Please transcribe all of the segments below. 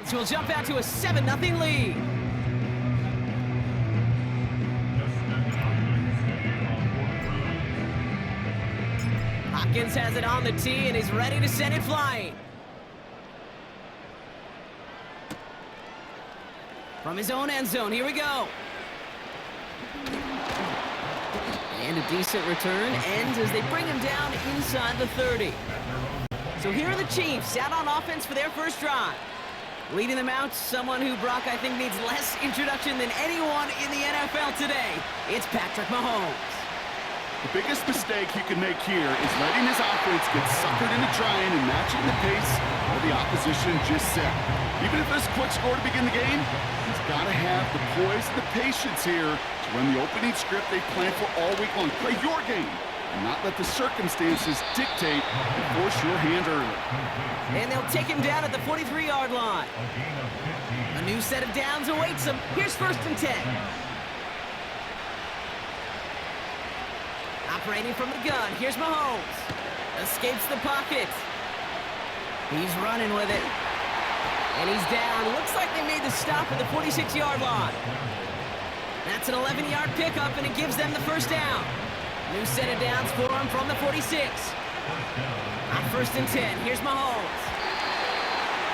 So we'll jump out to a 7-0 lead. Hopkins has it on the tee, and he's ready to send it flying. From his own end zone, here we go. And a decent return ends as they bring him down inside the 30. So here are the Chiefs out on offense for their first drive. Leading them out, someone who, Brock, I think needs less introduction than anyone in the NFL today. It's Patrick Mahomes. The biggest mistake he can make here is letting his offense get suckered into trying and matching the pace of the opposition just set. Even if there's a quick score to begin the game, he's got to have the poise and the patience here to run the opening script they planned for all week long. Play your game and not let the circumstances dictate and force your hand early. And they'll take him down at the 43-yard line. A new set of downs awaits him. Here's 1st and 10. Operating from the gun, here's Mahomes. Escapes the pocket. He's running with it. And he's down. Looks like they made the stop at the 46-yard line. That's an 11-yard pickup, and it gives them the first down. New set of downs for him from the 46. On 1st and 10, here's Mahomes.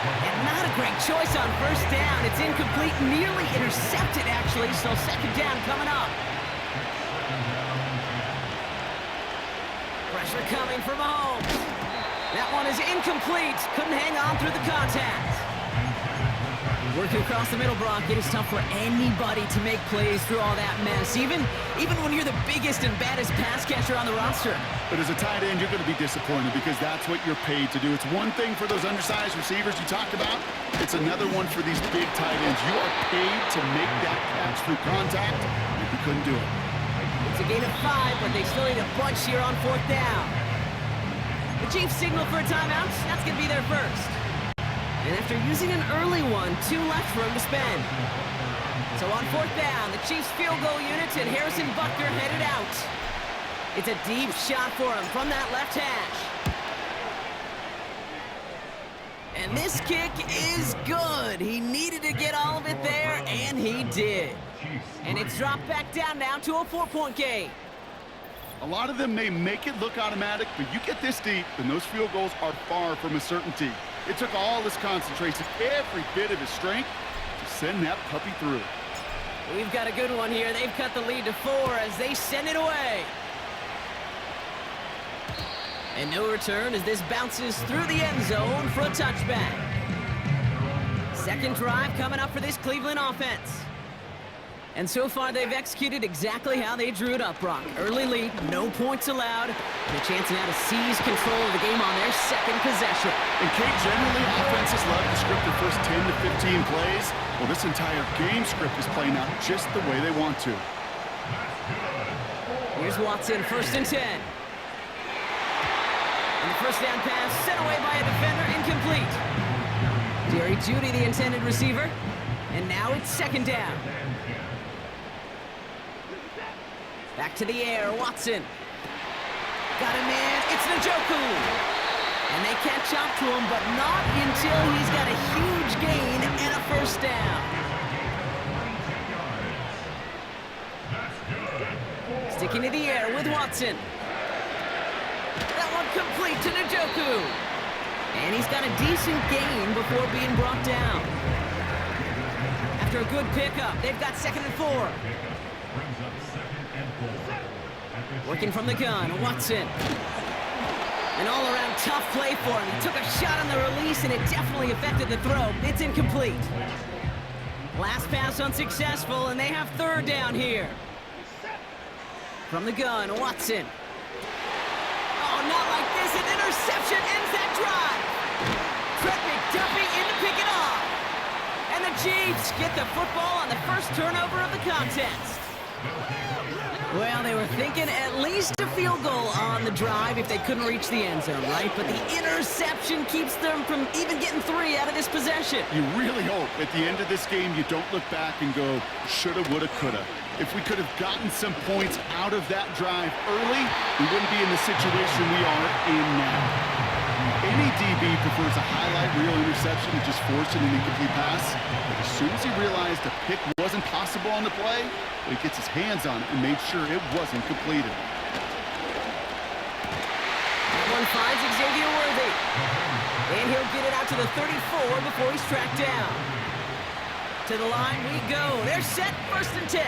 And not a great choice on 1st down. It's incomplete, nearly intercepted, actually, so 2nd down coming up. Pressure coming for Mahomes. That one is incomplete. Couldn't hang on through the contact. Working across the middle, Brock, it is tough for anybody to make plays through all that mess, even when you're the biggest and baddest pass catcher on the roster. But as a tight end, you're going to be disappointed because that's what you're paid to do. It's one thing for those undersized receivers you talked about. It's another one for these big tight ends. You are paid to make that catch through contact, and you couldn't do it. It's a gain of 5, but they still need a bunch here on 4th down. The Chiefs signal for a timeout. That's going to be their first. And after using an early one, 2 left for him to spend. So on 4th down, the Chiefs field goal unit and Harrison Butker headed out. It's a deep shot for him from that left hash. And this kick is good. He needed to get all of it there, and he did. And it's dropped back down now to a 4-point game. A lot of them may make it look automatic, but you get this deep, and those field goals are far from a certainty. It took all his concentration, every bit of his strength, to send that puppy through. We've got a good one here. They've cut the lead to 4 as they send it away. And no return as this bounces through the end zone for a touchback. 2nd drive coming up for this Cleveland offense. And so far, they've executed exactly how they drew it up, Brock. Early lead, no points allowed, and a chance now to seize control of the game on their 2nd possession. And Kate, generally, offenses love to script their first 10 to 15 plays. Well, this entire game script is playing out just the way they want to. Here's Watson, 1st and 10. And the 1st down pass sent away by a defender, incomplete. Jerry Jeudy, the intended receiver. And now it's 2nd down. Back to the air, Watson. Got him in, it's Njoku. And they catch up to him, but not until he's got a huge gain and a 1st down. Sticking to the air with Watson. That one complete to Njoku. And he's got a decent gain before being brought down. After a good pickup, they've got 2nd and 4. Working from the gun, Watson. An all-around tough play for him. He took a shot on the release, and it definitely affected the throw. It's incomplete. Last pass unsuccessful, and they have 3rd down here. From the gun, Watson. Oh, not like this. An interception ends that drive. Trent McDuffie in to pick it off. And the Chiefs get the football on the first turnover of the contest. Well, they were thinking at least a field goal on the drive if they couldn't reach the end zone, right? But the interception keeps them from even getting 3 out of this possession. You really hope at the end of this game you don't look back and go, shoulda, woulda, coulda. If we could have gotten some points out of that drive early, we wouldn't be in the situation we are in now. Any DB prefers a highlight reel interception to just forcing an incomplete pass. But as soon as he realized a pick wasn't possible on the play, he gets his hands on it and made sure it wasn't completed. That one finds Xavier Worthy. And he'll get it out to the 34 before he's tracked down. To the line we go. They're set, 1st and 10.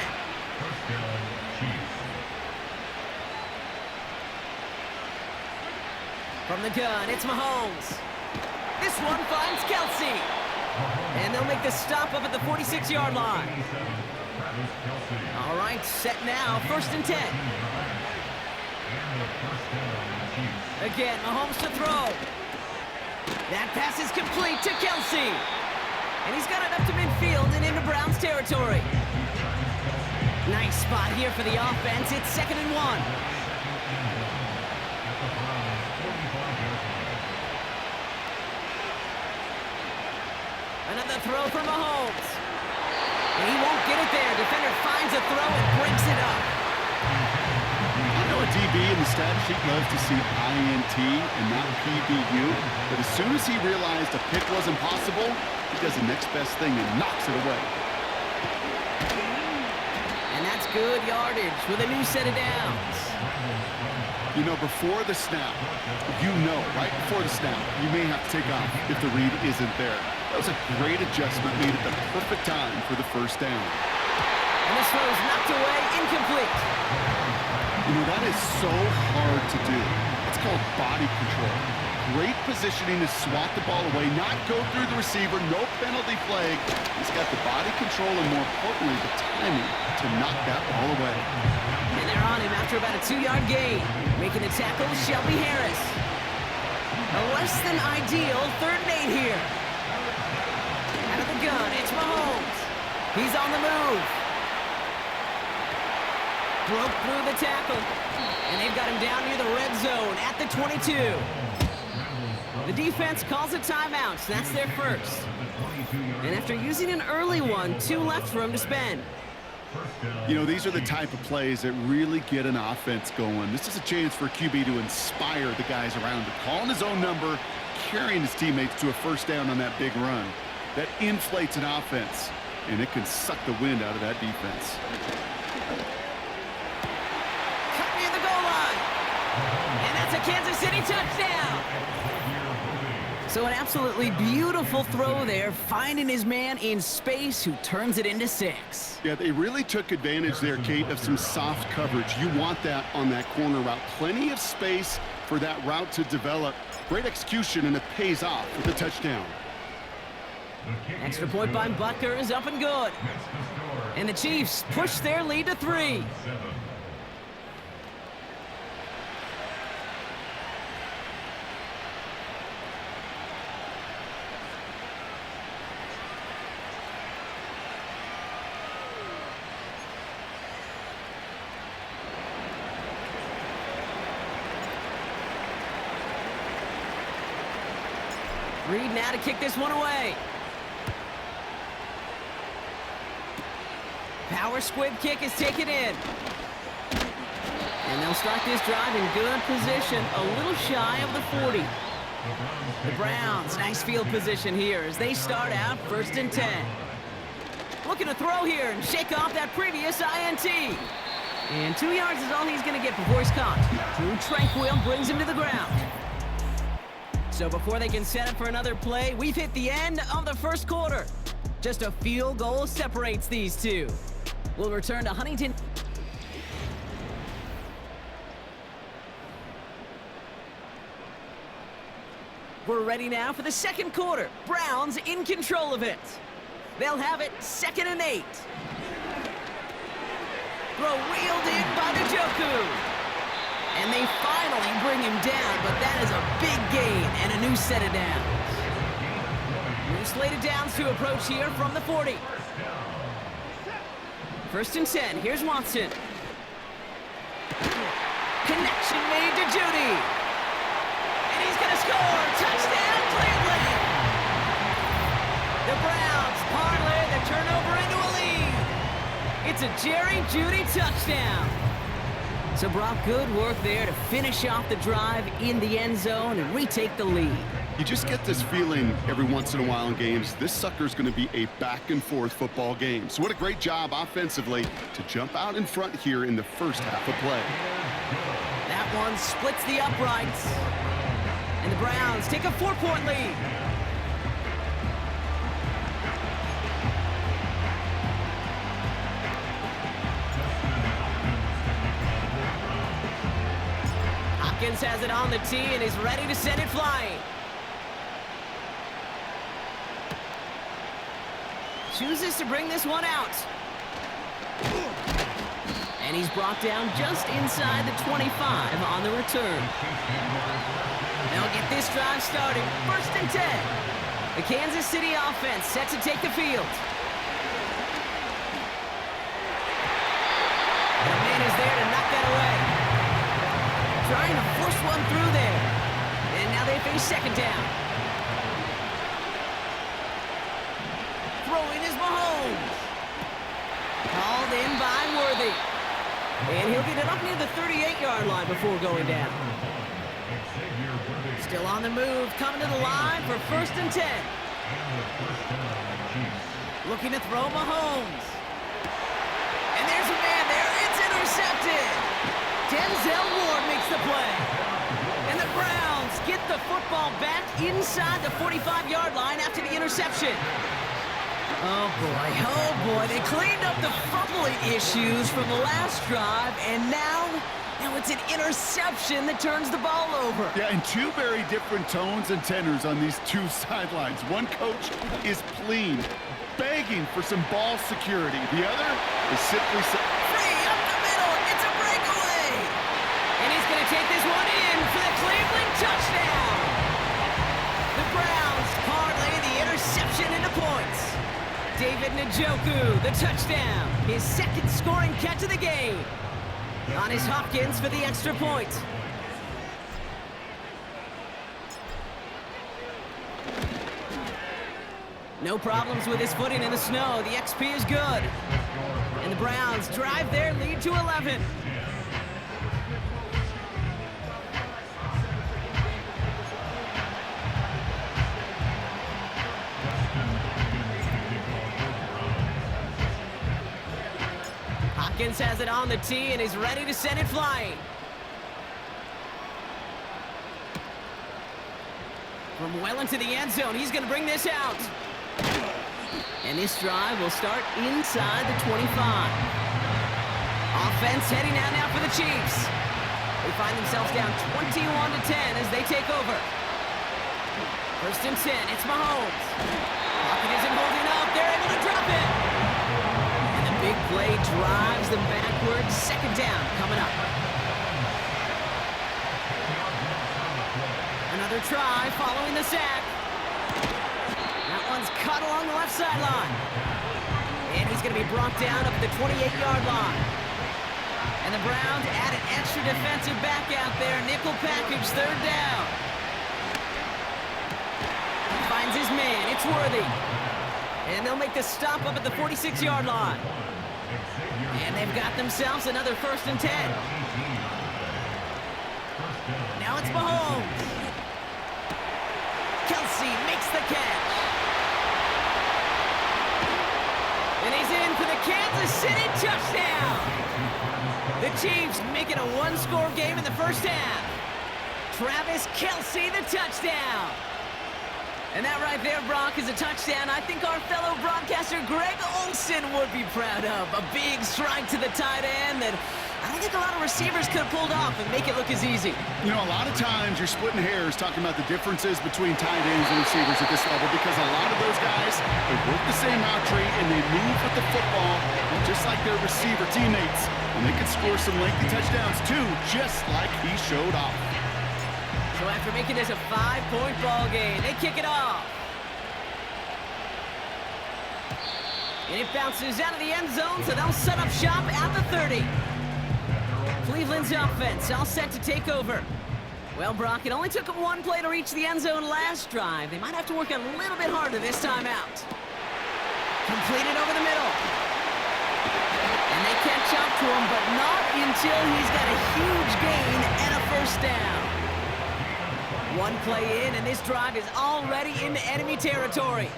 From the gun, it's Mahomes. This one finds Kelsey. And they'll make the stop up at the 46-yard line. All right, set now, 1st and 10. Again, Mahomes to throw. That pass is complete to Kelsey. And he's got it up to midfield and into Browns territory. Nice spot here for the offense. It's 2nd and 1. Another throw from Mahomes. And he won't get it there. Defender finds a throw and breaks it up. I know a DB in the stat sheet loves to see INT and not PBU, but as soon as he realized a pick wasn't possible, he does the next best thing and knocks it away. And that's good yardage with a new set of downs. You know, before the snap, right before the snap, you may have to take off if the read isn't there. That was a great adjustment made at the perfect time for the 1st down. And this throw is knocked away, incomplete. You know, that is so hard to do. It's called body control. Great positioning to swat the ball away, not go through the receiver, no penalty flag. He's got the body control and, more importantly, the timing to knock that ball away. And they're on him after about a 2-yard gain. Making the tackle, Shelby Harris. A less than ideal 3rd and 8 here. Out of the gun, it's Mahomes. He's on the move. Broke through the tackle. And they've got him down near the red zone at the 22. The defense calls a timeout, so that's their 1st. And after using an early one, 2 left for him to spend. You know, these are the type of plays that really get an offense going. This is a chance for QB to inspire the guys around him. Calling his own number, carrying his teammates to a 1st down on that big run. That inflates an offense, and it can suck the wind out of that defense. Cut near the goal line. And that's a Kansas City touchdown. So an absolutely beautiful throw there, finding his man in space who turns it into 6. Yeah, they really took advantage there, Kate, of some soft coverage. You want that on that corner route. Plenty of space for that route to develop. Great execution, and it pays off with a touchdown. Extra point by Butker is up and good. And the Chiefs push their lead to 3. Reed now to kick this one away. Power squib kick is taken in. And they'll start this drive in good position, a little shy of the 40. The Browns, nice field position here as they start out 1st and 10. Looking to throw here and shake off that previous INT. And 2 yards is all he's going to get before he's caught. Drew Tranquill brings him to the ground. So before they can set up for another play, we've hit the end of the 1st quarter. Just a field goal separates these two. We'll return to Huntington. We're ready now for the 2nd quarter. Browns in control of it. They'll have it 2nd and 8. Throw wheeled in by Njoku. And they finally bring him down, but that is a big gain and a new set of downs. New slated downs to approach here from the 40. 1st and 10, here's Watson. Connection made to Judy. And he's gonna score, touchdown Cleveland! The Browns parlay the turnover into a lead. It's a Jerry Judy touchdown. So Brock, good work there to finish off the drive in the end zone and retake the lead. You just get this feeling every once in a while in games, this sucker's going to be a back-and-forth football game. So what a great job offensively to jump out in front here in the first half of play. That one splits the uprights. And the Browns take a 4-point lead. Hopkins has it on the tee and is ready to send it flying. Chooses to bring this one out. And he's brought down just inside the 25 on the return. They'll get this drive started. 1st and 10. The Kansas City offense set to take the field. The man is there to knock that away. Trying to force one through there. And now they face 2nd down. Throwing is Mahomes. Called in by Worthy. And he'll get it up near the 38-yard line before going down. Still on the move, coming to the line for 1st and 10. Looking to throw Mahomes. And there's a man there. It's intercepted. Denzel Ward makes the play. And the Browns get the football back inside the 45-yard line after the interception. Oh boy, they cleaned up the fumbling issues from the last drive, and now it's an interception that turns the ball over. Yeah, and two very different tones and tenors on these two sidelines. One coach is pleading, begging for some ball security. The other is simply free up the middle. It's a breakaway. And he's going to take this one in for the Cleveland touchdown. The Browns parlay the interception into points. David Njoku, the touchdown. His 2nd scoring catch of the game. On his Hopkins for the extra point. No problems with his footing in the snow. The XP is good. And the Browns drive their lead to 11. Hopkins has it on the tee and is ready to send it flying. From well into the end zone, he's going to bring this out. And this drive will start inside the 25. Offense heading out now for the Chiefs. They find themselves down 21-10 as they take over. 1st and 10, it's Mahomes. Pocket isn't holding up, they're able to drop it. Big play drives them backwards. 2nd down coming up. Another try following the sack. That one's cut along the left sideline. And he's going to be brought down up at the 28-yard line. And the Browns add an extra defensive back out there. Nickel package, 3rd down. He finds his man. It's Worthy. And they'll make the stop up at the 46-yard line. And they've got themselves another 1st and 10. Now it's Mahomes. Kelsey makes the catch. And he's in for the Kansas City touchdown. The Chiefs make it a 1-score game in the 1st half. Travis Kelsey, the touchdown. And that right there, Brock, is a touchdown I think our fellow broadcaster Greg Olsen would be proud of. A big strike to the tight end that I don't think a lot of receivers could have pulled off and make it look as easy. You know, a lot of times you're splitting hairs talking about the differences between tight ends and receivers at this level because a lot of those guys, they work the same route tree and they move with the football just like their receiver teammates. And they can score some lengthy touchdowns too, just like he showed off. So after making this a 5-point ball game, they kick it off. And it bounces out of the end zone, so they'll set up shop at the 30. Cleveland's offense all set to take over. Well, Brock, it only took them 1 play to reach the end zone last drive. They might have to work a little bit harder this time out. Completed over the middle. And they catch up to him, but not until he's got a huge gain and a 1st down. One play in, and this drive is already into enemy territory.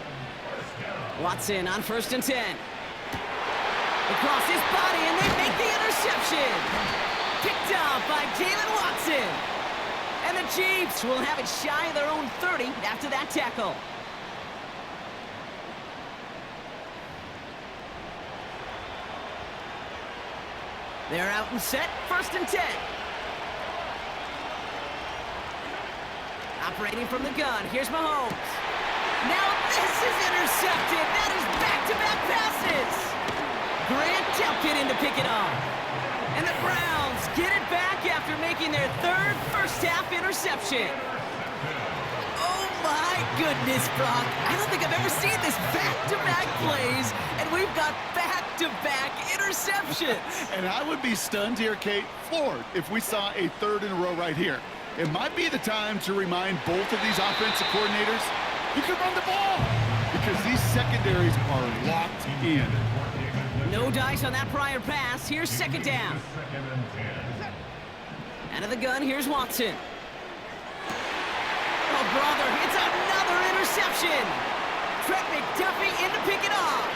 Watson on 1st and 10. Across his body, and they make the interception. Picked off by Jaylen Watson. And the Chiefs will have it shy of their own 30 after that tackle. They're out and set, 1st and 10. Operating from the gun, here's Mahomes. Now this is intercepted. That is back-to-back passes. Grant Delpit in to pick it off. And the Browns get it back after making their 3rd first-half interception. Oh my goodness, Brock. I don't think I've ever seen this back-to-back plays, and we've got back-to-back interceptions. And I would be stunned here, Kate, floored, if we saw a 3rd in a row right here. It might be the time to remind both of these offensive coordinators, you can run the ball, because these secondaries are locked in. No dice on that prior pass. Here's 2nd down. Out of the gun, here's Watson. Oh, brother, it's another interception. Trent McDuffie in to pick it off.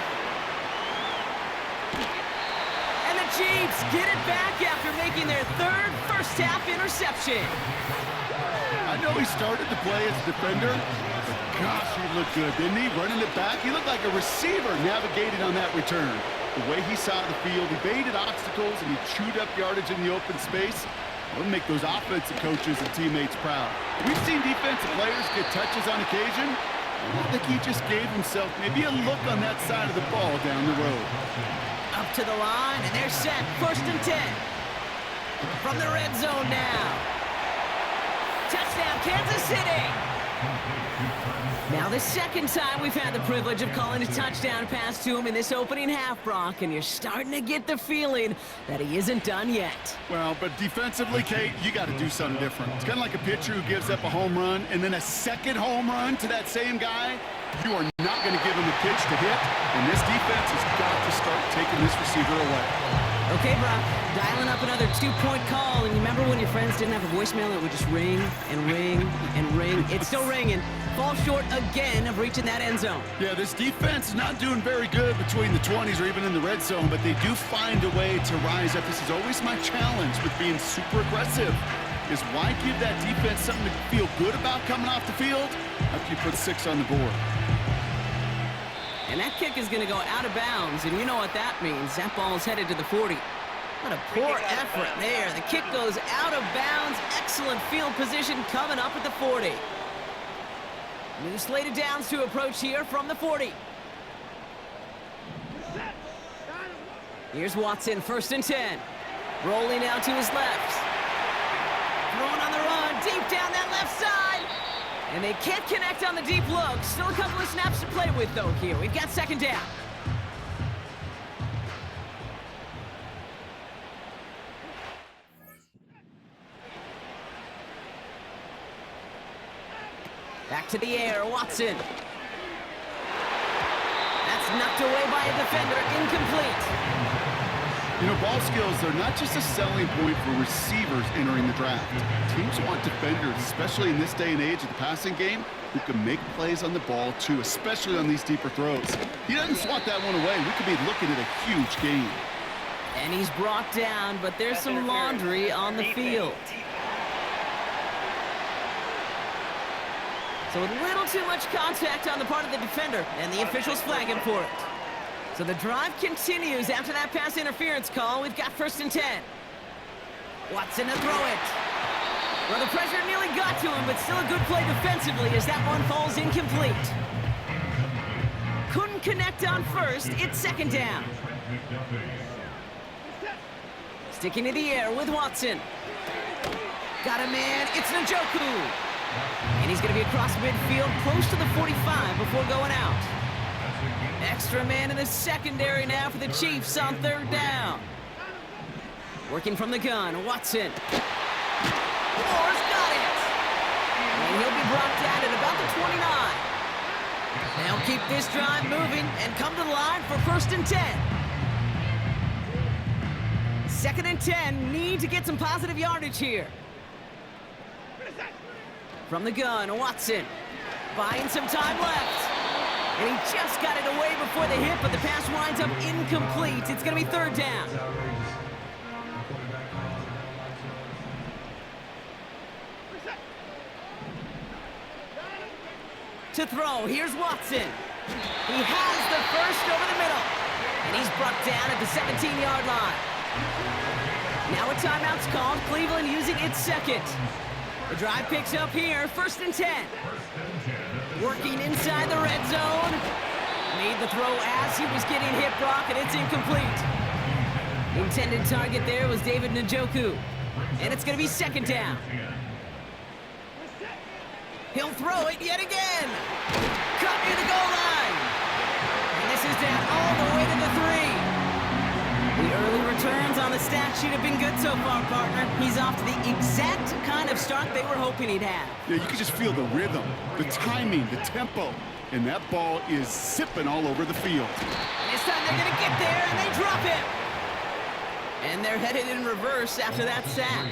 And the Chiefs get it back after making their 3rd first-half interception. I know he started to play as a defender, but gosh, he looked good, didn't he? Running it back, he looked like a receiver navigating on that return. The way he saw the field, he baited obstacles, and he chewed up yardage in the open space. It'll make those offensive coaches and teammates proud. We've seen defensive players get touches on occasion. I think he just gave himself maybe a look on that side of the ball down the road. Up to the line, and they're set. 1st and 10. From the red zone now. Touchdown, Kansas City! Now the 2nd time we've had the privilege of calling a touchdown pass to him in this opening half, Brock, and you're starting to get the feeling that he isn't done yet. Well, but defensively, Kate, you got to do something different. It's kind of like a pitcher who gives up a home run and then a 2nd home run to that same guy. You are not going to give him a pitch to hit, and this defense has got to start taking this receiver away. Okay, Brock, dialing up another 2-point call, and you remember when your friends didn't have a voicemail, it would just ring and ring and ring. It's still ringing. Fall short again of reaching that end zone. Yeah, this defense is not doing very good between the 20s or even in the red zone, but they do find a way to rise up. This is always my challenge with being super aggressive, is why give that defense something to feel good about coming off the field after you put 6 on the board. And that kick is going to go out of bounds, and you know what that means. That ball is headed to the 40. What a poor effort there. The kick goes out of bounds. Excellent field position coming up at the 40. New slated downs to approach here from the 40. Here's Watson, 1st and 10. Rolling out to his left. Throwing on the run, deep down that left side. And they can't connect on the deep look. Still a couple of snaps to play with, though, here. We've got 2nd down. Back to the air, Watson. That's knocked away by a defender, incomplete. You know, ball skills are not just a selling point for receivers entering the draft. Teams want defenders, especially in this day and age of the passing game, who can make plays on the ball, too, especially on these deeper throws. He doesn't swat that one away. We could be looking at a huge game. And he's brought down, but there's some laundry on the field. So a little too much contact on the part of the defender, and the officials flag him for it. So the drive continues after that pass interference call. We've got 1st and 10. Watson to throw it. Well, the pressure nearly got to him, but still a good play defensively as that one falls incomplete. Couldn't connect on 1st. It's 2nd down. Sticking to the air with Watson. Got a man. It's Njoku. And he's going to be across midfield, close to the 45 before going out. Extra man in the secondary now for the Chiefs on 3rd down. Working from the gun, Watson. Moore's got it. And he'll be brought down at about the 29. They'll keep this drive moving and come to the line for 1st and 10. 2nd and 10, need to get some positive yardage here. From the gun, Watson. Buying some time left. And he just got it away before the hit, but the pass winds up incomplete. It's going to be third down. To throw, here's Watson. He has the first over the middle. And he's brought down at the 17-yard line. Now a timeout's called, Cleveland using its second. The drive picks up here, 1st and 10. Working inside the red zone. Made the throw as he was getting hit, Brock, and it's incomplete. Intended target there was David Njoku. And it's going to be 2nd down. He'll throw it yet again. Cut near the goal line. And this is down all the way to the 3. The early returns on the stat sheet have been good so far, partner. He's off to the exact kind of start they were hoping he'd have. Yeah, you can just feel the rhythm, the timing, the tempo. And that ball is zipping all over the field. This time they're going to get there, and they drop him. And they're headed in reverse after that sack.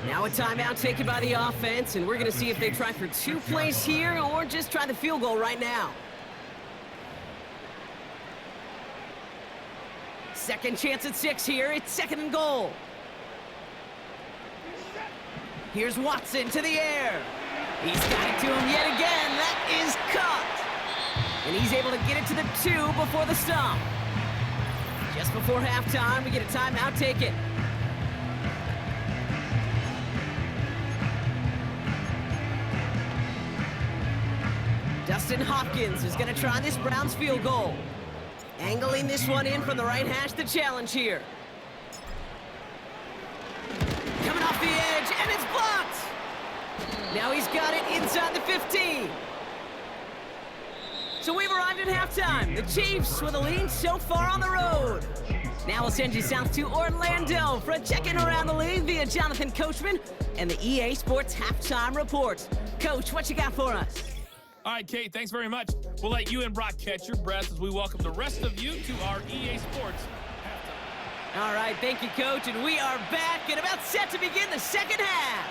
Now a timeout taken by the offense, and we're going to see if they try for 2 plays here or just try the field goal right now. Second chance at 6 here. It's 2nd and goal. Here's Watson to the air. He's got it to him yet again. That is caught. And he's able to get it to the 2 before the stop. Just before halftime, we get a timeout taken. Dustin Hopkins is going to try this Browns field goal. Angling this one in from the right hash, the challenge here. Coming off the edge, and it's blocked! Now he's got it inside the 15. So we've arrived at halftime. The Chiefs with a lead so far on the road. Now we'll send you south to Orlando for a check-in around the league via Jonathan Coachman and the EA Sports Halftime Report. Coach, what you got for us? All right, Kate, thanks very much. We'll let you and Brock catch your breath as we welcome the rest of you to our EA Sports halftime. All right, thank you, Coach, and we are back and about set to begin the second half.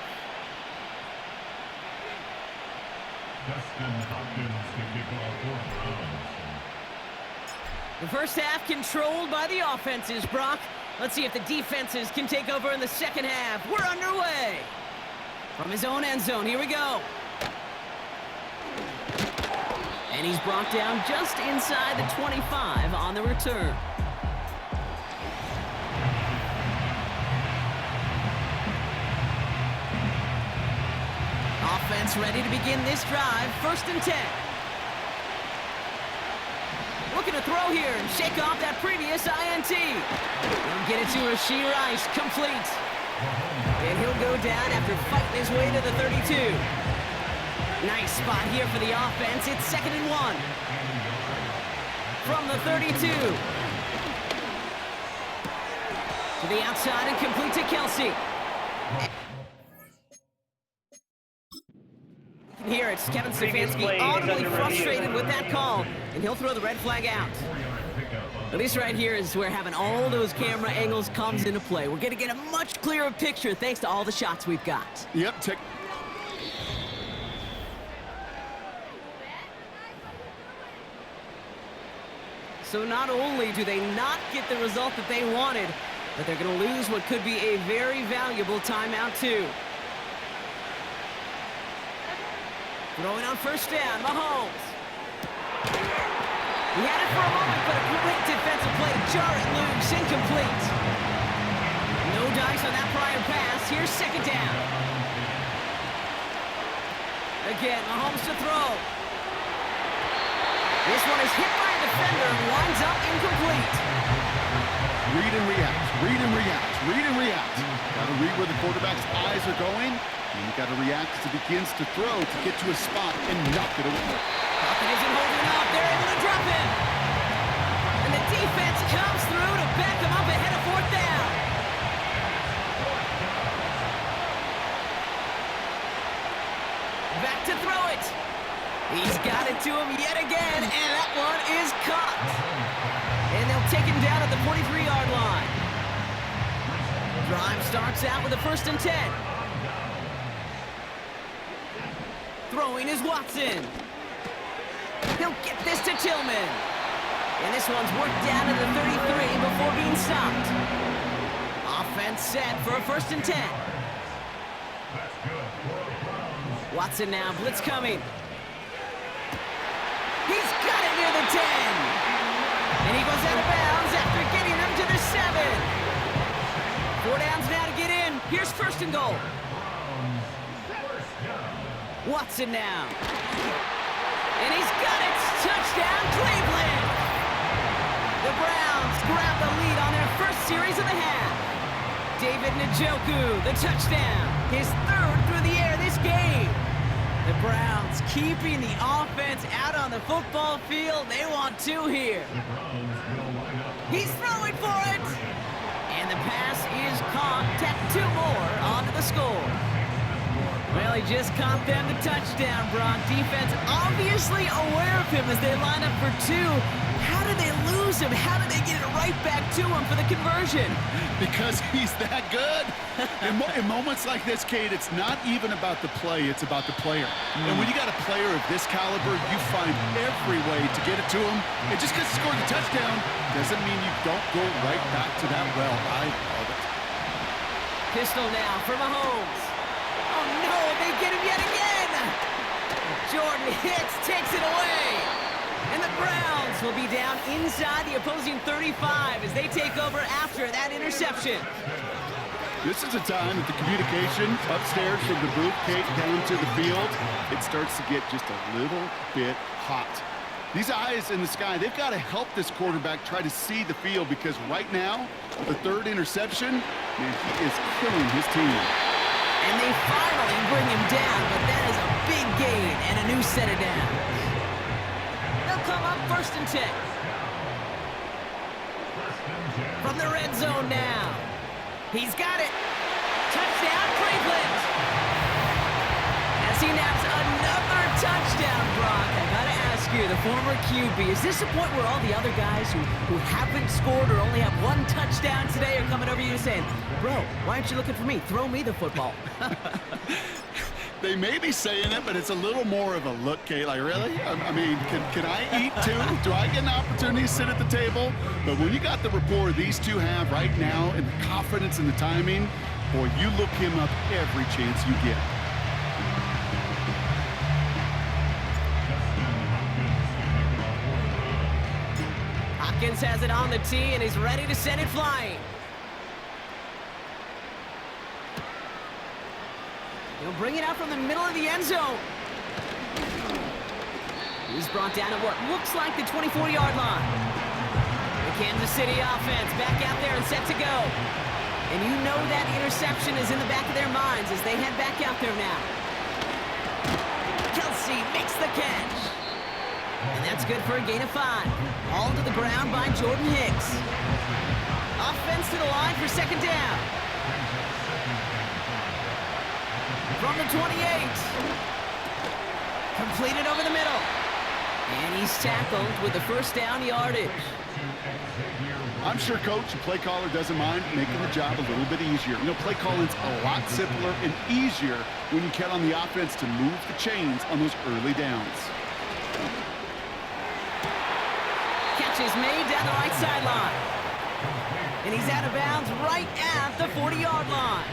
Dustin Hopkins to kick off for Browns. The first half controlled by the offenses, Brock. Let's see if the defenses can take over in the second half. We're underway. From his own end zone, here we go. And he's brought down just inside the 25 on the return. Offense ready to begin this drive. 1st and 10. Looking to throw here and shake off that previous INT. He'll get it to Rashee Rice, complete. And he'll go down after fighting his way to the 32. Nice spot here for the offense. It's 2nd and 1. From the 32. To the outside and complete to Kelsey. Here it's Kevin Stefanski audibly frustrated with that call, and he'll throw the red flag out. At least right here is where having all those camera angles comes into play. We're going to get a much clearer picture thanks to all the shots we've got. Yep, So not only do they not get the result that they wanted, but they're going to lose what could be a very valuable timeout too. Throwing on 1st down, Mahomes. He had it for a moment, but a great defensive play to jar it loose, incomplete. No dice on that prior pass. Here's 2nd down. Again, Mahomes to throw. This one is hit by a defender and winds up incomplete. read and react, read and react, read and react. Got to read where the quarterback's eyes are going, and you got to react as he begins to throw to get to a spot and knock it away. Hopkins isn't holding up. They're able to drop him. And the defense comes through to back him up ahead of 4th down. Back to throw it. He's got it to him yet again, and that one is caught. And they'll take him down at the 43-yard line. Drive starts out with a 1st and 10. Throwing is Watson. He'll get this to Tillman. And this one's worked down to the 33 before being stopped. Offense set for a 1st and 10. Watson now, blitz coming. He's got it near the 10. And he goes out of bounds after getting him to the 7. 4 downs now to get in. Here's 1st and goal. Watson now. And he's got it. Touchdown, Cleveland. The Browns grab the lead on their first series of the half. David Njoku, the touchdown. His 3rd through the air this game. The Browns keeping the offense out on the football field. They want 2 here. He's throwing for it. And the pass is caught. Tack 2 more onto the score. Well, he just caught them the touchdown, Brock. Defense obviously aware of him as they line up for 2. How did they lose him? How did they get it right back to him for the conversion? Because he's that good. In moments like this, Kate, it's not even about the play, it's about the player. And when you got a player of this caliber, you find every way to get it to him. And just because he scored the touchdown doesn't mean you don't go right back to that well. I love it. Pistol now for Mahomes. Oh, no, they get him yet again. Jordan Hicks takes it away. And the Browns will be down inside the opposing 35 as they take over after that interception. This is a time that the communication upstairs from the booth, Kate, down to the field, it starts to get just a little bit hot. These eyes in the sky, they've got to help this quarterback try to see the field because right now, the 3rd interception, man, he is killing his team. And they finally bring him down, but that is a big gain and a new set of downs. They'll come up 1st and 10. From the red zone now. He's got it. Touchdown, Cleveland. As he naps another touchdown, Brock. I gotta ask you, the former QB, is this a point where all the other guys who haven't scored or only have 1 touchdown today are coming over you saying, bro, why aren't you looking for me? Throw me the football. They may be saying it, but it's a little more of a look, Kate. Like, really? I mean, can I eat too? Do I get an opportunity to sit at the table? But when you got the rapport these 2 have right now and the confidence and the timing, boy, you look him up every chance you get. Hopkins has it on the tee and he's ready to send it flying. He'll bring it out from the middle of the end zone. He's brought down at what looks like the 24-yard line. The Kansas City offense back out there and set to go. And you know that interception is in the back of their minds as they head back out there now. Kelsey makes the catch. And that's good for a gain of 5. All to the ground by Jordan Hicks. Offense to the line for 2nd down. From the 28. Completed over the middle. And he's tackled with the 1st down yardage. I'm sure, Coach, the play caller doesn't mind making the job a little bit easier. You know, play calling's a lot simpler and easier when you count on the offense to move the chains on those early downs. Catch is made down the right sideline. And he's out of bounds right at the 40-yard line.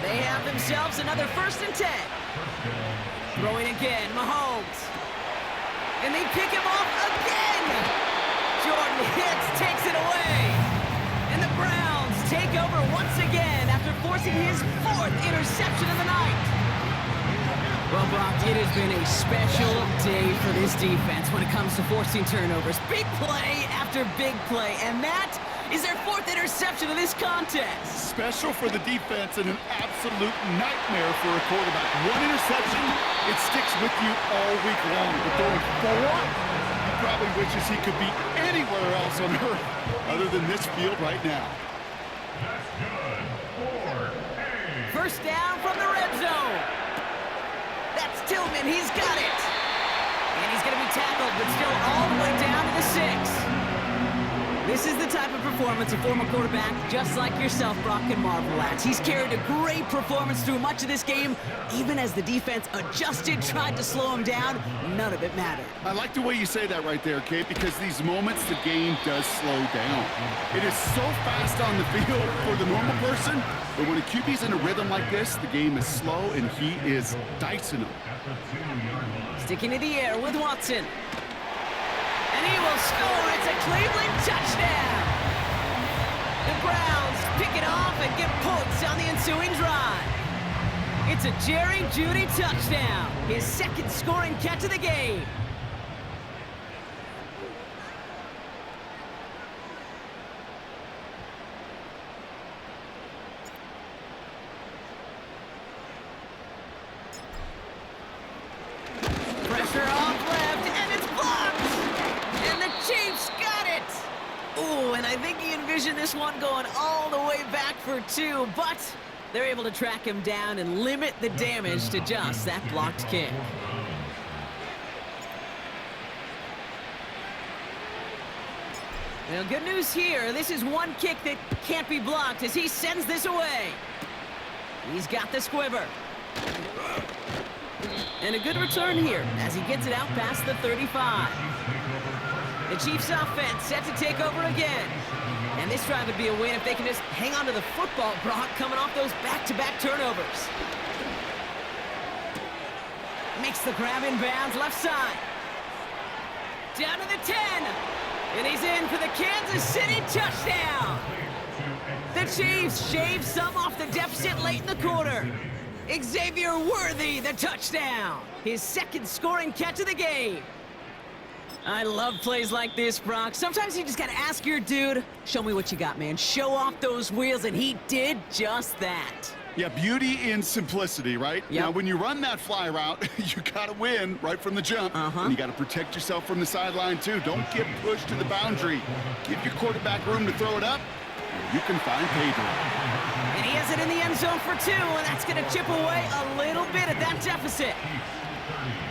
They have themselves another 1st and 10. Throwing again, Mahomes. And they pick him off again. Jordan Hicks takes it away. And the Browns take over once again after forcing his 4th interception of the night. Well, Brock, it has been a special day for this defense when it comes to forcing turnovers. Big play after big play, and that is their 4th interception of this contest. Special for the defense and an absolute nightmare for a quarterback. 1 interception, it sticks with you all week long. But throwing 4, he probably wishes he could be anywhere else on earth other than this field right now. That's good. 1st down from the red zone. That's Tillman. He's got it. And he's going to be tackled, but still all the way down to the 6. This is the type of performance a former quarterback just like yourself, Brock, can marvel at. He's carried a great performance through much of this game. Even as the defense adjusted, tried to slow him down, none of it mattered. I like the way you say that right there, Kate, because these moments the game does slow down. It is so fast on the field for the normal person, but when a QB's in a rhythm like this, the game is slow and he is dicing them. Sticking to the air with Watson. And he will score. It's a Cleveland touchdown. The Browns pick it off and get points on the ensuing drive. It's a Jerry Jeudy touchdown, his second scoring catch of the game. Pressure off left, and it's blocked! And the Chiefs got it! Ooh, and I think he envisioned this one going all the way back for two, but they're able to track him down and limit the damage to just that blocked kick. Well, good news here. This is one kick that can't be blocked as he sends this away. He's got the squiver. And a good return here as he gets it out past the 35. The Chiefs offense set to take over again. And this drive would be a win if they can just hang on to the football, Brock, coming off those back-to-back turnovers. Makes the grab in bounds left side. Down to the 10. And he's in for the Kansas City touchdown. The Chiefs shave some off the deficit late in the quarter. Xavier Worthy, the touchdown. His second scoring catch of the game. I love plays like this, Brock. Sometimes you just gotta ask your dude, show me what you got, man. Show off those wheels, and he did just that. Yeah, beauty in simplicity, right? Yep. Now, when you run that fly route, you gotta win right from the jump. And you gotta protect yourself from the sideline, too. Don't get pushed to the boundary. Give your quarterback room to throw it up. You can find Pedro. And he has it in the end zone for two, and that's going to chip away a little bit at that deficit.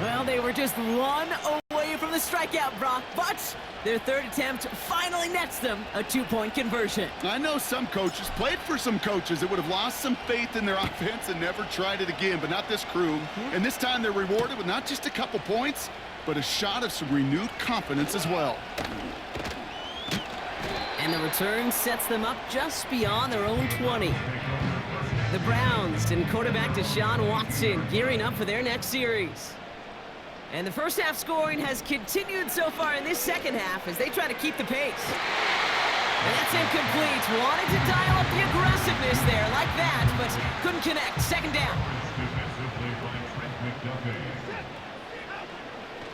Well, they were just one away from the strikeout, Brock, but their third attempt finally nets them a two-point conversion. I know some coaches, played for some coaches that would have lost some faith in their offense and never tried it again, but not this crew. And this time they're rewarded with not just a couple points, but a shot of some renewed confidence as well. And the return sets them up just beyond their own 20. The Browns and quarterback Deshaun Watson gearing up for their next series. And the first half scoring has continued so far in this second half as they try to keep the pace. And that's incomplete. Wanted to dial up the aggressiveness there like that, but couldn't connect. Second down.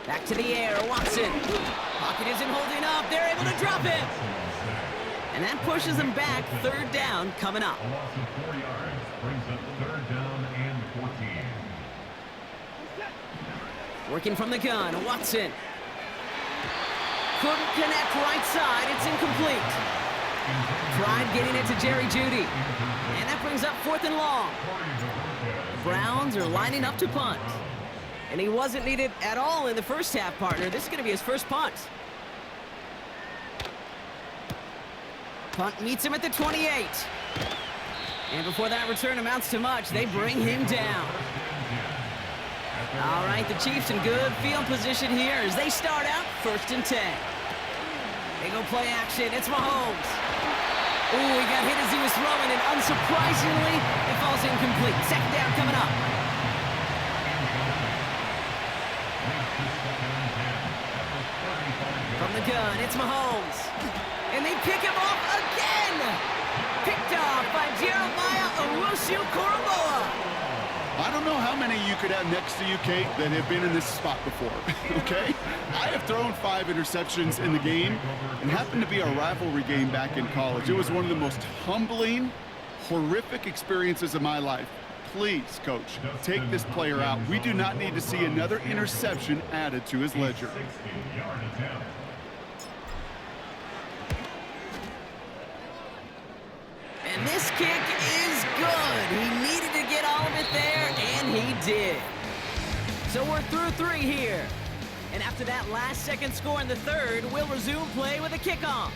Back to the air, Watson. Pocket isn't holding up. They're able to drop it. And that pushes them back. Third down coming up. A loss of 4 yards brings up third down and 14. Working from the gun, Watson. Couldn't connect right side. It's incomplete. Tried getting it to Jerry Jeudy. And that brings up 4th and long. The Browns are lining up to punt. And he wasn't needed at all in the first half, partner. This is going to be his first punt. Punt meets him at the 28. And before that return amounts to much, they bring him down. All right, the Chiefs in good field position here as they start out 1st and 10. They go play action. It's Mahomes. Ooh, he got hit as he was throwing, and unsurprisingly, it falls incomplete. Second down coming up. From the gun, it's Mahomes. And they pick him off again! Picked off by Jeremiah Owusu-Koramoah. I don't know how many you could have next to you, Kate, that have been in this spot before, okay? I have thrown 5 interceptions in the game, and happened to be a rivalry game back in college. It was one of the most humbling, horrific experiences of my life. Please, Coach, take this player out. We do not need to see another interception added to his ledger. And this kick is good. He needed to get all of it there, and he did. So we're through 3 here. And after that last second score in the third, we'll resume play with a kickoff.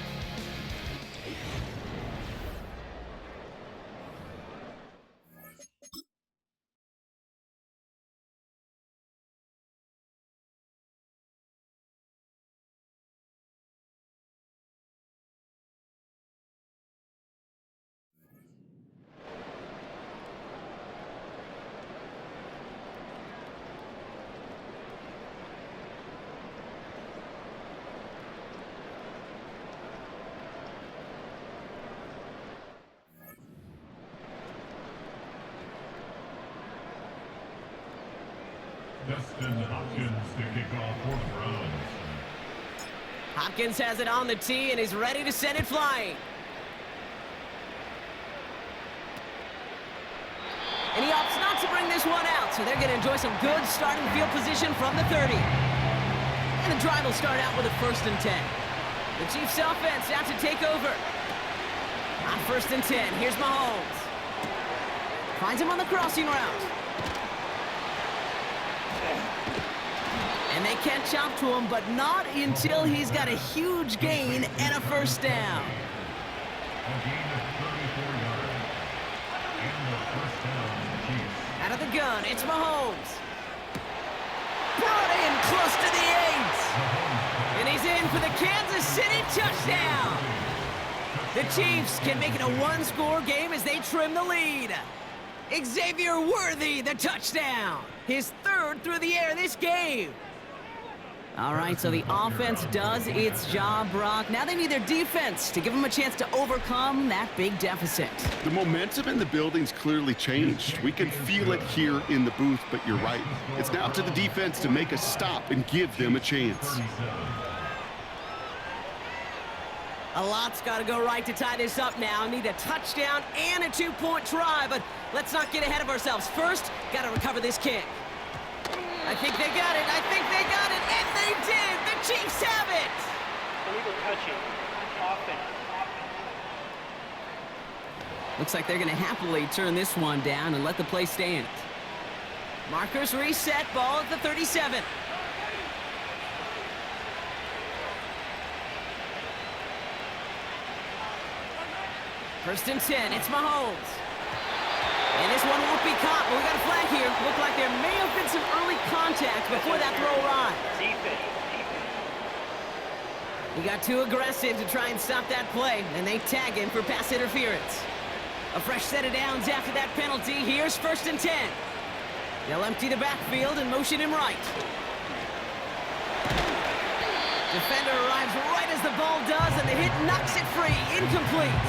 Dustin Hopkins to kick off for the Browns. Hopkins has it on the tee and is ready to send it flying. And he opts not to bring this one out, so they're going to enjoy some good starting field position from the 30. And the drive will start out with a 1st and 10. The Chiefs offense out to take over. On 1st and 10, here's Mahomes. Finds him on the crossing route. And they can't chop to him, but not until he's got a huge gain and a 1st down. A gain of 34 yards. And the first down for the Chiefs. Out of the gun, it's Mahomes. Brought in close to the 8. And he's in for the Kansas City touchdown. The Chiefs can make it a one-score game as they trim the lead. Xavier Worthy, the touchdown. His 3rd through the air this game. All right, so the offense does its job, Brock. Now they need their defense to give them a chance to overcome that big deficit. The momentum in the building's clearly changed. We can feel it here in the booth, but you're right. It's now up to the defense to make a stop and give them a chance. A lot's got to go right to tie this up now. Need a touchdown and a 2-point try, but let's not get ahead of ourselves. First, got to recover this kick. I think they got it. I think they got it. And they did. The Chiefs have it. Illegal touching. Offense. Looks like they're going to happily turn this one down and let the play stand. Markers reset. Ball at the 37. First and 10. It's Mahomes. And this one won't be caught, but we got a flag here. Looked like there may have been some early contact before that throw arrived. He got too aggressive to try and stop that play, and they tag him for pass interference. A fresh set of downs after that penalty. Here's 1st and 10. They'll empty the backfield and motion him right. Defender arrives right as the ball does, and the hit knocks it free. Incomplete.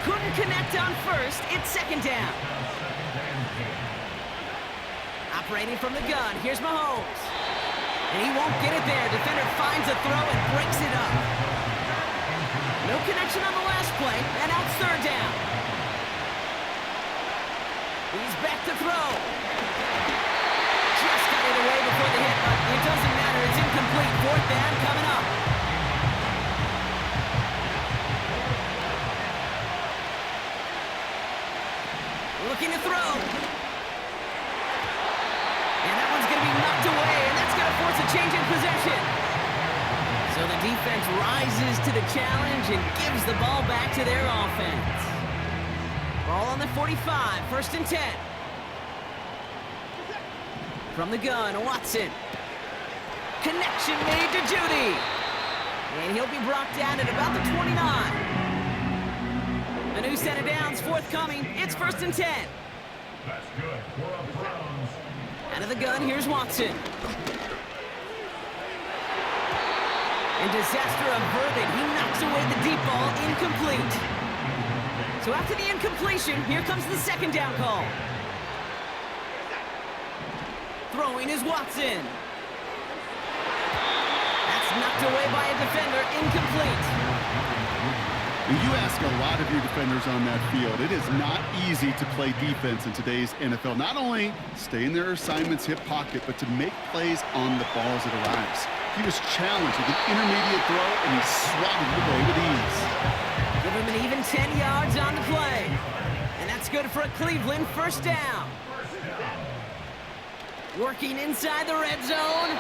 Couldn't connect on 1st. It's 2nd down. Operating from the gun. Here's Mahomes. And he won't get it there. Defender finds a throw and breaks it up. No connection on the last play. And now it's 3rd down. He's back to throw. Just got it away before the hit, but it doesn't matter. It's incomplete. 4th down coming up. Looking to throw. And that one's going to be knocked away, and that's going to force a change in possession. So the defense rises to the challenge and gives the ball back to their offense. Ball on the 45, 1st and 10. From the gun, Watson. Connection made to Judy. And he'll be brought down at about the 29. A new set of downs forthcoming. It's 1st and 10. That's good for the Browns. Out of the gun, here's Watson. And disaster averted. He knocks away the deep ball. Incomplete. So after the incompletion, here comes the 2nd down call. Throwing is Watson. That's knocked away by a defender. Incomplete. You ask a lot of your defenders on that field. It is not easy to play defense in today's NFL. Not only stay in their assignment's hip pocket, but to make plays on the ball as it arrives. He was challenged with an intermediate throw, and he swatted it away with ease. Give him an even 10 yards on the play. And that's good for a Cleveland 1st down. Working inside the red zone.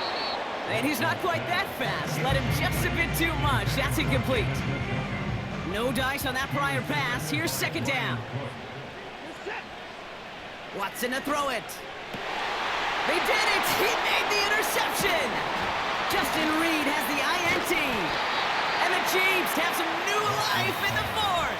And he's not quite that fast. Let him just a bit too much. That's incomplete. No dice on that prior pass. Here's second down. Watson to throw it. They did it! He made the interception! Justin Reed has the INT. And the Chiefs have some new life in the fourth.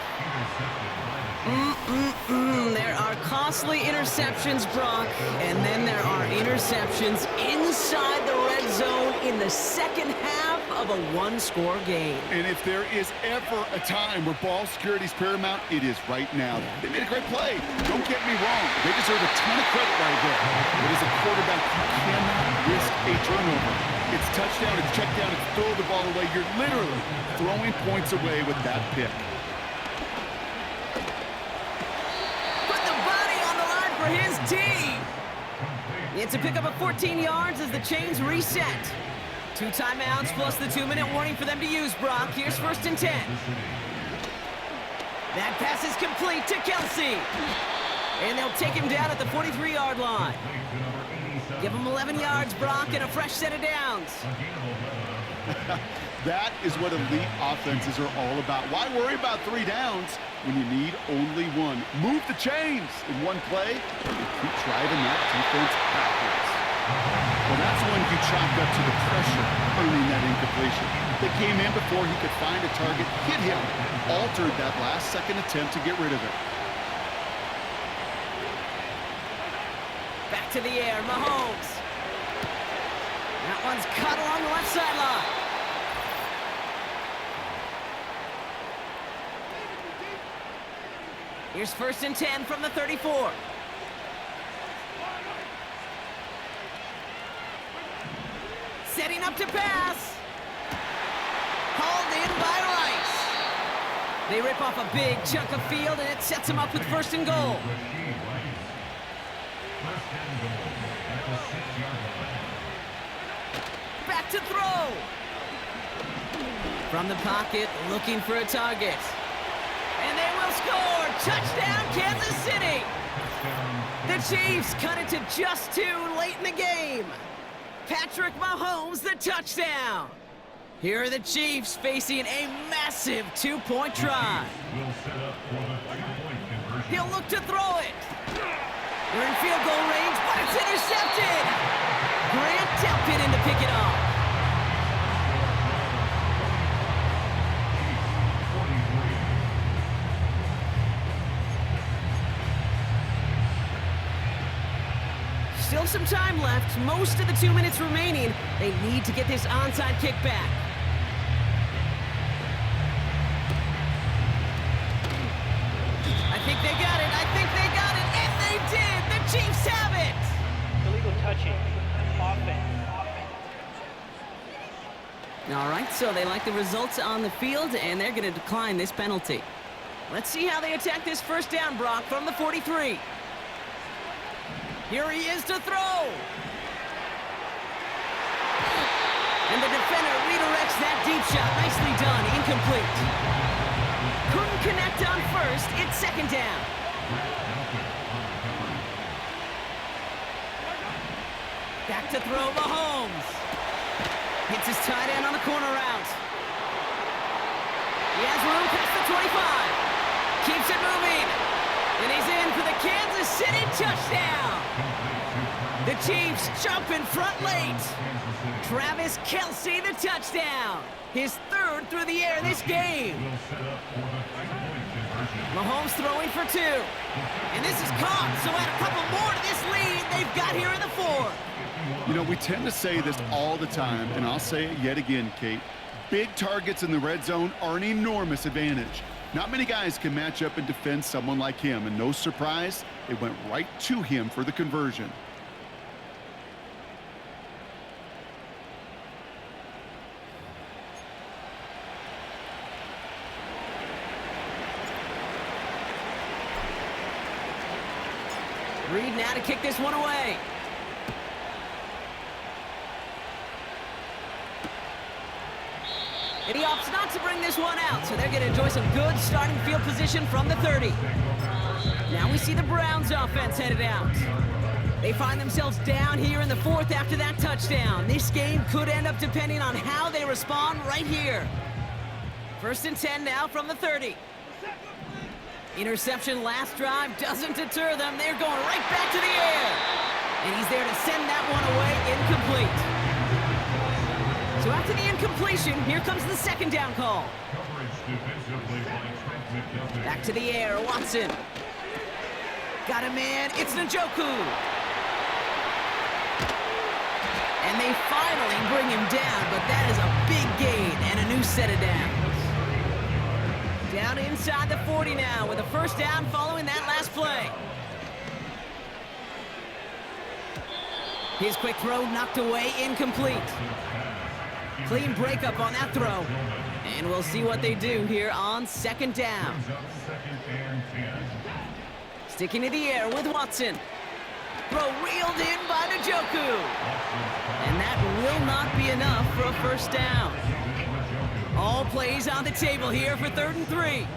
There are costly interceptions, Brock, and then there are interceptions inside the red zone in the second half of a one-score game. And if there is ever a time where ball security is paramount, it is right now. They made a great play. Don't get me wrong. They deserve a ton of credit right there. But as a quarterback, you cannot risk a turnover. It's touchdown, it's check down, it's throw the ball away. You're literally throwing points away with that pick. For his team. It's a pickup of 14 yards as the chains reset. 2 timeouts plus the 2-minute warning for them to use, Brock. Here's 1st and 10. That pass is complete to Kelsey. And they'll take him down at the 43-yard line. Give him 11 yards, Brock, and a fresh set of downs. That is what elite offenses are all about. Why worry about 3 downs when you need only 1? Move the chains in one play and keep driving that defense backwards. Well, that's when you chalk up to the pressure earning that incompletion. They came in before he could find a target, hit him, altered that last-second attempt to get rid of it. Back to the air, Mahomes. That one's cut along the left sideline. Here's 1st and 10 from the 34. Setting up to pass. Hauled in by Rice. They rip off a big chunk of field, and it sets them up with 1st and goal. Back to throw. From the pocket, looking for a target. And they will score! Touchdown, Kansas City! The Chiefs cut it to just 2 late in the game. Patrick Mahomes, the touchdown. Here are the Chiefs facing a massive 2-point try. He'll look to throw it. They're in field goal range, but it's intercepted. Grant Delpit in to pick it off. Still some time left, most of the 2 minutes remaining. They need to get this onside kick back. I think they got it, and they did! The Chiefs have it! Illegal touching. Offense. All right, so they like the results on the field, and they're going to decline this penalty. Let's see how they attack this 1st down, Brock, from the 43. Here he is to throw. And the defender redirects that deep shot. Nicely done. Incomplete. Couldn't connect on 1st. It's 2nd down. Back to throw, Mahomes. Hits his tight end on the corner route. He has room past the 25. Keeps it moving. And he's in for the Kansas City touchdown. The Chiefs jump in front late. Travis Kelce, the touchdown. His 3rd through the air this game. Mahomes throwing for 2. And this is caught, so add a couple more to this lead they've got here in the 4th. You know, we tend to say this all the time, and I'll say it yet again, Kate. Big targets in the red zone are an enormous advantage. Not many guys can match up and defend someone like him, and no surprise, it went right to him for the conversion. Reed now to kick this one away. And he opts not to bring this one out, so they're going to enjoy some good starting field position from the 30. Now we see the Browns offense headed out. They find themselves down here in the 4th after that touchdown. This game could end up depending on how they respond right here. First and 10 now from the 30. Interception last drive doesn't deter them. They're going right back to the air. And he's there to send that one away, incomplete. So after the incompletion, here comes the second down call. Back to the air, Watson. Got a man, it's Njoku. And they finally bring him down, but that is a big gain and a new set of downs. Down inside the 40 now with a first down following that last play. His quick throw knocked away, incomplete. Clean breakup on that throw. And we'll see what they do here on second down. Sticking to the air with Watson. Throw reeled in by Njoku. And that will not be enough for a first down. All plays on the table here for 3rd and 3.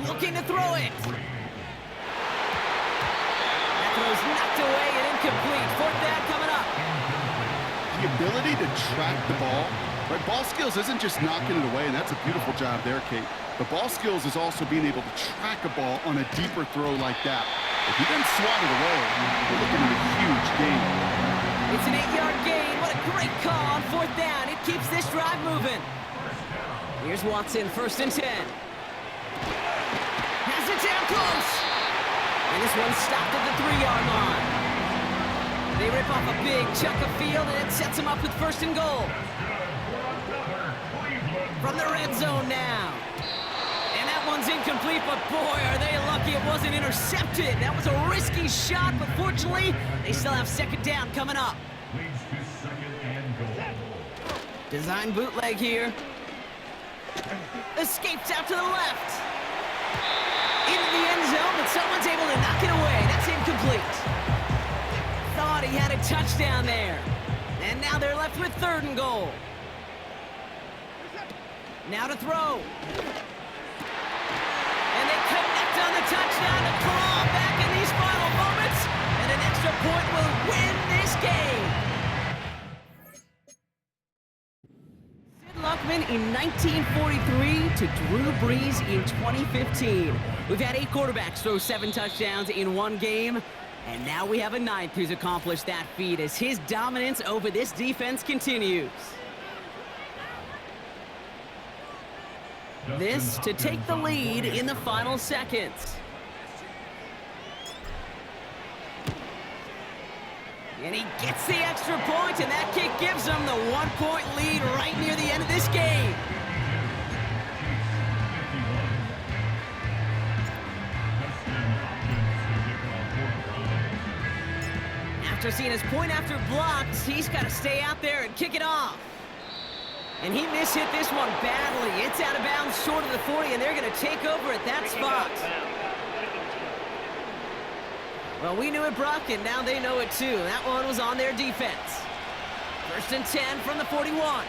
Looking to throw it. That throw's knocked away and incomplete. 4th down coming up. The ability to track the ball, right? Ball skills isn't just knocking it away, and that's a beautiful job there, Kate. The ball skills is also being able to track a ball on a deeper throw like that. If he then swat it away, we're looking at a huge gain. It's an 8-yard gain. What a great call on 4th down. It keeps this drive moving. Here's Watson, 1st and 10. Has it down close. And this one's stopped at the 3-yard line. They rip off a big chunk of field, and it sets them up with 1st and goal. From the red zone now. And that one's incomplete, but boy, are they lucky it wasn't intercepted. That was a risky shot, but fortunately, they still have 2nd down coming up. Design bootleg here. Escapes out to the left. Into the end zone, but someone's able to knock it away. That's incomplete. Thought he had a touchdown there. And now they're left with 3rd and goal. Now to throw. And they connect on the touchdown to claw back in these final moments. And an extra point will win this game. Sid Luckman in 1943 to Drew Brees in 2015. We've had 8 quarterbacks throw 7 touchdowns in one game. And now we have a 9th who's accomplished that feat as his dominance over this defense continues. This to take the lead in the final seconds. And he gets the extra point, and that kick gives them the 1-point lead right near the end of this game. After seeing his point after blocked, he's got to stay out there and kick it off. And he mishit this one badly. It's out of bounds short of the 40, and they're going to take over at that spot. Well, we knew it, Brock, and now they know it too. That one was on their defense. 1st and 10 from the 41.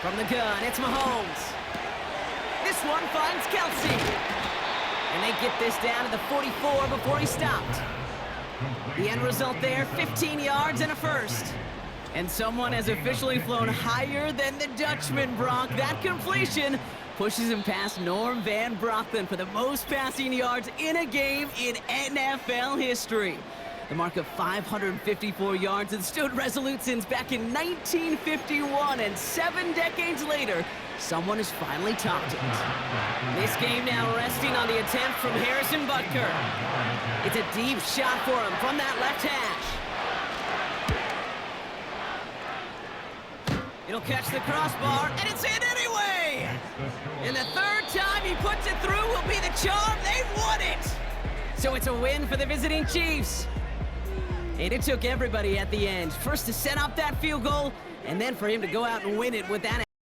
From the gun, it's Mahomes. This one finds Kelsey. And they get this down to the 44 before he stopped. The end result there, 15 yards and a first. And someone has officially flown higher than the Dutchman, Brock. That completion pushes him past Norm Van Brocklin for the most passing yards in a game in NFL history. The mark of 554 yards has stood resolute since back in 1951, and 7 decades later, someone has finally topped it. This game now resting on the attempt from Harrison Butker. It's a deep shot for him from that left hash. It'll catch the crossbar, and it's in anyway! And the 3rd time he puts it through will be the charm. They've won it! So it's a win for the visiting Chiefs. And it took everybody at the end. First to set up that field goal, and then for him to go out and win it with that